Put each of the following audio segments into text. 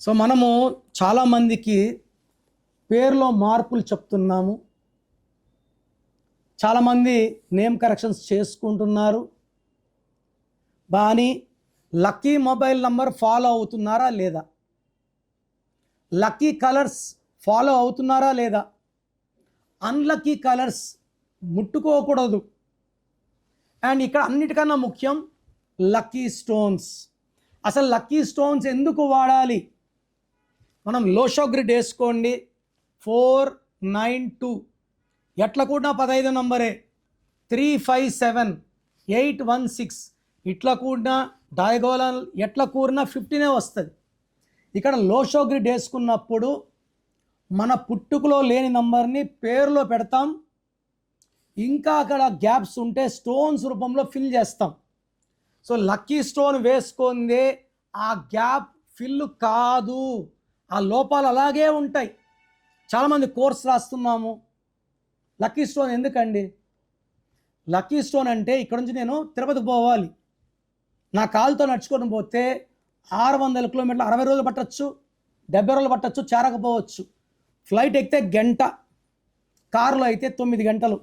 So మనము చాలామందికి పేరులో మార్పులు చెప్తున్నాము. చాలామంది నేమ్ కరెక్షన్స్ చేసుకుంటున్నారు. కానీ లక్కీ మొబైల్ నంబర్ ఫాలో అవుతున్నారా లేదా? లక్కీ కలర్స్ ఫాలో అవుతున్నారా లేదా? అన్లక్కీ కలర్స్ ముట్టుకోకూడదు. అండ్ ఇక్కడ అన్నిటికన్నా ముఖ్యం లక్కీ స్టోన్స్. అసలు లక్కీ స్టోన్స్ ఎందుకు వాడాలి? మనం లోషో గ్రిడ్ వేసుకోండి 492, ఎట్లా కూడా 15 నంబరే 357 816, ఇట్లా కూడా డయాగోనల్ ఎట్లా కూరినా 15 వస్తుంది. ఇక్కడ లోషో గ్రిడ్ వేసుకున్నప్పుడు మన పుట్టుకలో లేని నంబర్ని పేరులో పెడతాం. ఇంకా అక్కడ గ్యాప్స్ ఉంటే స్టోన్స్ రూపంలో ఫిల్ చేస్తాం. సో లక్కీ స్టోన్ వేసుకుందే ఆ గ్యాప్ ఫిల్ కాదు, ఆ లోపాలు అలాగే ఉంటాయి. చాలామంది కోర్స్ రాస్తున్నాము. లక్కీ స్టోన్ ఎందుకండి? లక్కీ స్టోన్ అంటే ఇక్కడ నుంచి నేను తిరుపతికి పోవాలి, నా కాలుతో నడుచుకొని పోతే 600 కిలోమీటర్లు 60 రోజులు పట్టచ్చు, 70 రోజులు పట్టచ్చు, చేరకపోవచ్చు. ఫ్లైట్ ఎక్కితే గంట, కారులో అయితే 9 గంటలు.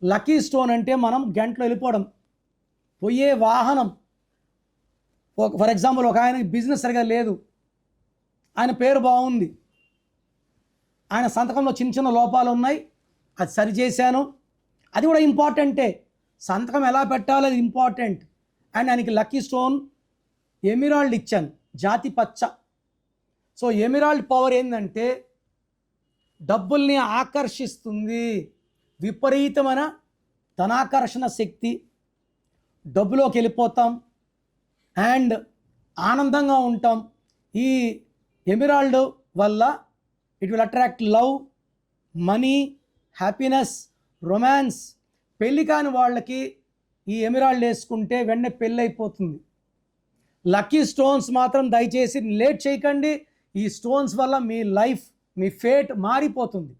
లక్కీ స్టోన్ అంటే మనం గంటలో వెళ్ళిపోవడం. పోయే వాహనం, ఫర్ ఎగ్జాంపుల్ ఒక ఆయనకి బిజినెస్ సరిగా లేదు, ఆయన పేరు బాగుంది, ఆయన సంతకంలో చిన్న చిన్న లోపాలు ఉన్నాయి, అది సరిచేశాను, అది కూడా ఇంపార్టెంటే. సంతకం ఎలా పెట్టాలో అది ఇంపార్టెంట్. అండ్ ఆయనకి లక్కీ స్టోన్ ఎమిరాల్డ్ ఇచ్చాను, జాతి పచ్చ. సో ఎమిరాల్డ్ పవర్ ఏంటంటే డబ్బుల్ని ఆకర్షిస్తుంది, విపరీతమైన ధనాకర్షణ శక్తి. డబ్బులోకి వెళ్ళిపోతాం అండ్ ఆనందంగా ఉంటాం. ఈ ఎమిరాల్డ్ వల్ల it will attract love, money, happiness, romance. పెళ్ళి కాని వాళ్ళకి ఈ ఎమిరాల్డ్ వేసుకుంటే వెంటనే పెళ్ళి అయిపోతుంది. లక్కీ స్టోన్స్ మాత్రం దయచేసి లేట్ చేయకండి. ఈ స్టోన్స్ వల్ల మీ లైఫ్, మీ ఫేట్ మారిపోతుంది.